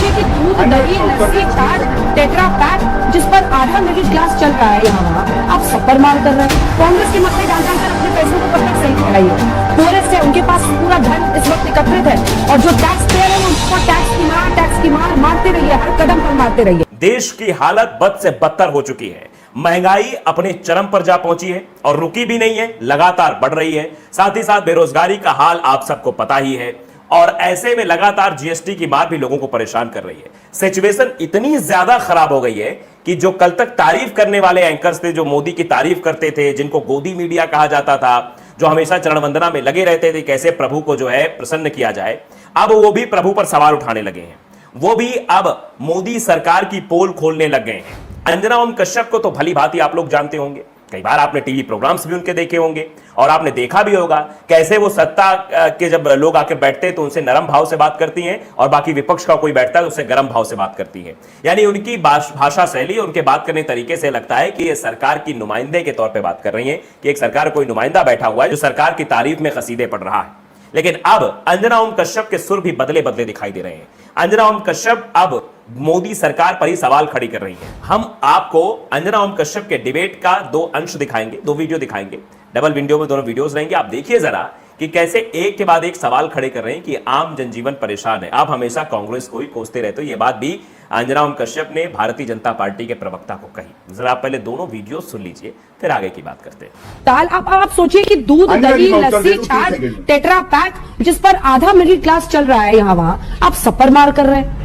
सोचिए कि दूध, दही, लस्सी, छाछ, टेट्रा पैक जिस पर आधा मिडिल क्लास चल रहा है यहाँ वहाँ, आप सपर मार कर रहे हैं। कांग्रेस के मसले डाल डालकर अपने पैसों को कब तक सही ठहराइए। पोरेस्ट है, उनके पास पूरा धन इस वक्त एकत्रित है, और जो टैक्स पेयर है वो उस पर टैक्स की मार मारते रहिए, हर कदम पर मारते रहिए। देश की हालत बद से बदतर हो चुकी है। महंगाई अपने चरम पर जा पहुंची है और रुकी भी नहीं है, लगातार बढ़ रही है। साथ ही साथ बेरोजगारी का हाल आप सबको पता ही है, और ऐसे में लगातार जीएसटी की मार भी लोगों को परेशान कर रही है। सिचुएशन इतनी ज्यादा खराब हो गई है कि जो कल तक तारीफ करने वाले एंकर्स थे, जो मोदी की तारीफ करते थे, जिनको गोदी मीडिया कहा जाता था, जो हमेशा चरण वंदना में लगे रहते थे कैसे प्रभु को जो है प्रसन्न किया जाए, अब वो भी प्रभु पर सवाल उठाने लगे हैं। वो भी अब मोदी सरकार की पोल खोलने लग गए हैं। अंजना ओम कश्यप को तो भली भांति आप लोग जानते होंगे, कई बार आपने टीवी प्रोग्राम्स भी उनके देखे होंगे, और आपने देखा भी होगा कैसे वो सत्ता के जब लोग आकर बैठते हैं तो उनसे नरम भाव से बात करती हैं, और बाकी विपक्ष का कोई बैठता है तो उससे गर्म भाव से बात करती हैं। यानी उनकी भाषा शैली, उनके बात करने तरीके से लगता है कि ये सरकार की नुमाइंदे के तौर पर बात कर रही है, कि एक सरकार कोई नुमाइंदा बैठा हुआ है जो सरकार की तारीफ में कसीदे पढ़ रहा है। लेकिन अब अंजना ओम कश्यप के सुर भी बदले बदले दिखाई दे रहे हैं। अंजना ओम कश्यप अब मोदी सरकार पर ही सवाल खड़ी कर रही है। हम आपको अंजना ओम कश्यप के डिबेट का 2 अंश दिखाएंगे, 2 वीडियो दिखाएंगे, डबल विंडो में दोनों वीडियोस रहेंगे। आप देखिए जरा कि कैसे एक के बाद एक सवाल खड़े कर रहे हैं कि आम जनजीवन परेशान है, आप हमेशा कांग्रेस को ही कोसते रहते हो। यह बात भी अंजना ओम कश्यप ने भारतीय जनता पार्टी के प्रवक्ता को कही। जरा आप पहले दोनों वीडियो सुन लीजिए, फिर आगे की बात करते हैं। दाल आप सोचिए कि दूध, दही, लस्सी, छाछ, टेट्रा पैक जिस पर आधा मिडिल क्लास चल रहा है यहाँ वहाँ, आप सपर मार कर रहे हैं।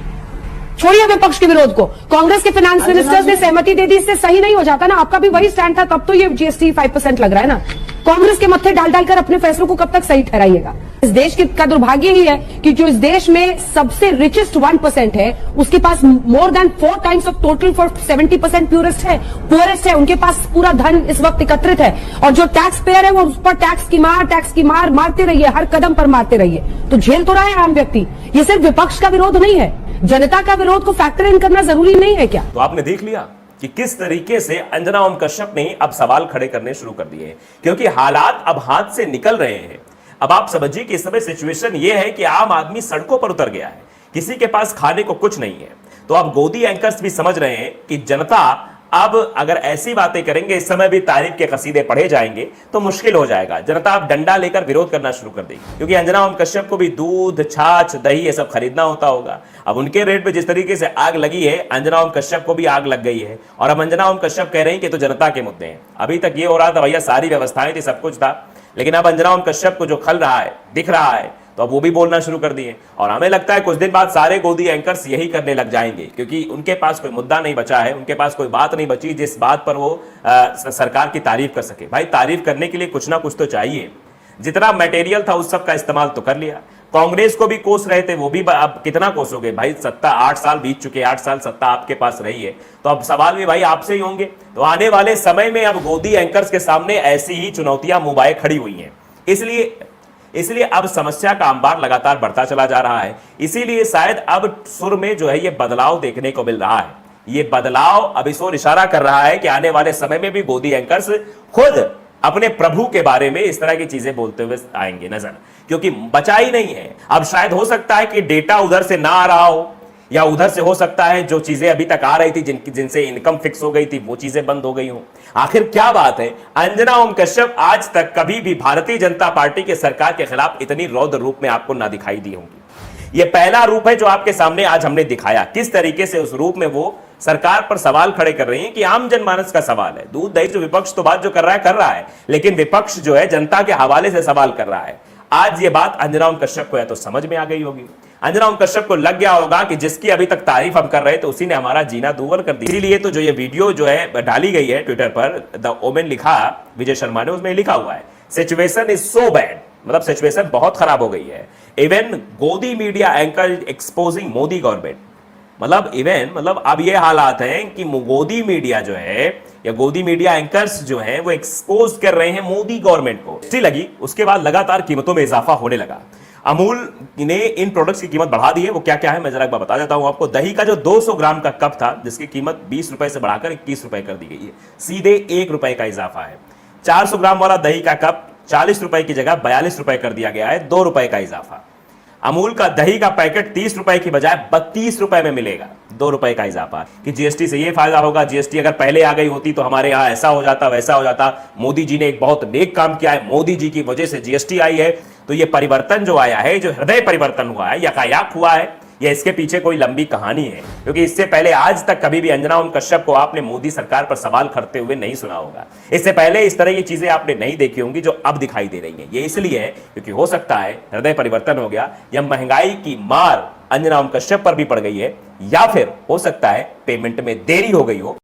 छोड़िए विपक्ष के विरोध को, कांग्रेस के फाइनेंस मिनिस्टर्स ने सहमति दे दी, इससे सही नहीं हो जाता ना। आपका भी वही स्टैंड था, तब तो ये जीएसटी 5% लग रहा है ना। कांग्रेस के मत्थे डाल डालकर अपने फैसलों को कब तक सही ठहराइएगा। इस देश का दुर्भाग्य ही है कि जो इस देश में सबसे रिचेस्ट 1% है, उसके पास more than 4 times of total for 70% poorest है, उनके पास पूरा धन इस वक्त एकत्रित है, और जो टैक्स पेयर है वो उस पर टैक्स की मार मारते रहिए, हर कदम पर मारते रहिए। तो झेल तो रहा है आम व्यक्ति। ये सिर्फ विपक्ष का विरोध नहीं है, जनता का विरोध को फैक्टर इन करना जरूरी नहीं है क्या? तो आपने देख लिया कि किस तरीके से अंजना ओम कश्यप ने अब सवाल खड़े करने शुरू कर दिए हैं, क्योंकि हालात अब हाथ से निकल रहे हैं। अब आप समझिए कि इस समय सिचुएशन यह है कि आम आदमी सड़कों पर उतर गया है, किसी के पास खाने को कुछ नहीं है। तो अब गोदी एंकर्स भी समझ रहे हैं कि जनता अब अगर ऐसी बातें करेंगे, इस समय भी तारीफ के कसीदे पढ़े जाएंगे तो मुश्किल हो जाएगा। जनता अब डंडा लेकर विरोध करना शुरू कर देगी, क्योंकि अंजना ओम कश्यप को भी दूध, छाछ, दही ये सब खरीदना होता होगा। अब उनके रेट पे जिस तरीके से आग लगी है, अंजना ओम कश्यप को भी आग लग गई है, और अब अंजना ओम कश्यप कह रहे हैं कि तो जनता के मुद्दे हैं। अभी तक ये हो रहा था भैया सारी व्यवस्थाएं थी, सब कुछ था, लेकिन अब अंजना ओम कश्यप को जो खल रहा है, दिख रहा है, तो अब वो भी बोलना शुरू कर दिए। और हमें लगता है कुछ दिन बाद सारे गोदी एंकर्स यही करने लग जाएंगे, क्योंकि उनके पास कोई मुद्दा नहीं बचा है, उनके पास कोई बात नहीं बची जिस बात पर वो सरकार की तारीफ कर सके। भाई तारीफ करने के लिए कुछ ना कुछ तो चाहिए। जितना मटेरियल था उस सब का इस्तेमाल तो कर लिया। कांग्रेस को भी कोस रहे थे, वो भी अब कितना कोसोगे भाई? सत्ता 8 साल बीत चुके, 8 साल सत्ता आपके पास रही है, तो अब सवाल भी भाई आपसे ही होंगे। तो आने वाले समय में अब गोदी एंकर्स के सामने ऐसी ही चुनौतियां मुबाए खड़ी हुई हैं। इसलिए अब समस्या का अंबार लगातार बढ़ता चला जा रहा है। इसीलिए शायद अब सुर में जो है ये बदलाव देखने को मिल रहा है। ये बदलाव अब इस ओर इशारा कर रहा है कि आने वाले समय में भी गोदी एंकर्स खुद अपने प्रभु के बारे में इस तरह की चीजें बोलते हुए आएंगे नजर, क्योंकि बचा ही नहीं है। अब शायद हो सकता है कि डेटा उधर से ना आ रहा हो, या उधर से हो सकता है जो चीजें अभी तक आ रही थी, जिनसे इनकम फिक्स हो गई थी, वो चीजें बंद हो गई हो। आखिर क्या बात है? अंजना ओम कश्यप आज तक कभी भी भारतीय जनता पार्टी के सरकार के खिलाफ इतनी रौद्र रूप में आपको ना दिखाई दी होंगी। ये पहला रूप है जो आपके सामने आज हमने दिखाया, किस तरीके से उस रूप में वो सरकार पर सवाल खड़े कर रही हैं कि आम जनमानस का सवाल है। दूध दही जो विपक्ष तो बात जो कर रहा है, लेकिन विपक्ष जो है जनता के हवाले से सवाल कर रहा है। आज ये बात अंजना ओम कश्यप को या तो समझ में आ गई होगी, अंजना ओम कश्यप को लग गया होगा कि जिसकी अभी तक तारीफ हम कर रहे थे उसी ने हमारा जीना दूभर कर दिया। इसीलिए तो जो ये वीडियो जो है डाली गई है ट्विटर पर, द ओमेन लिखा विजय शर्मा ने, उसमें लिखा हुआ है सिचुएशन इज सो बैड, मतलब सिचुएशन बहुत खराब हो गई है। इवन गोदी media anchor exposing Modi government, मतलब अब ये हालात हैं कि गोदी मीडिया जो है या गोदी मीडिया एंकर्स जो हैं वो एक्सपोज कर रहे हैं मोदी गवर्नमेंट को। इसलिए लगी उसके बाद लगातार कीमतों में इजाफा होने लगा। अमूल ने इन प्रोडक्ट्स की कीमत बढ़ा दी है। वो क्या क्या है मैं जरा एक बार बता देता हूं आपको। दही का जो 200 ग्राम का कप था जिसकी कीमत 20 रुपए से बढ़ाकर 21 रुपए कर दी गई है, सीधे 1 रुपए का इजाफा है। 400 ग्राम वाला दही का कप 40 रुपए की जगह 42 रुपए कर दिया गया है, 2 रुपए का इजाफा। अमूल का दही का पैकेट 30 रुपए की बजाय 32 रुपए में मिलेगा, 2 रुपए का इजाफा। कि जीएसटी से ये फायदा होगा, जीएसटी अगर पहले आ गई होती तो हमारे यहां ऐसा हो जाता वैसा हो जाता। मोदी जी ने एक बहुत नेक काम किया है, मोदी जी की वजह से जीएसटी आई है। तो ये परिवर्तन जो आया है, जो हृदय परिवर्तन हुआ है, यकायाक हुआ है, ये इसके पीछे कोई लंबी कहानी है। क्योंकि इससे पहले आज तक कभी भी अंजना ओम कश्यप को आपने मोदी सरकार पर सवाल करते हुए नहीं सुना होगा। इससे पहले इस तरह की चीजें आपने नहीं देखी होंगी जो अब दिखाई दे रही हैं। ये इसलिए है क्योंकि हो सकता है हृदय परिवर्तन हो गया, या महंगाई की मार अंजना ओम कश्यप पर भी पड़ गई है, या फिर हो सकता है पेमेंट में देरी हो गई हो।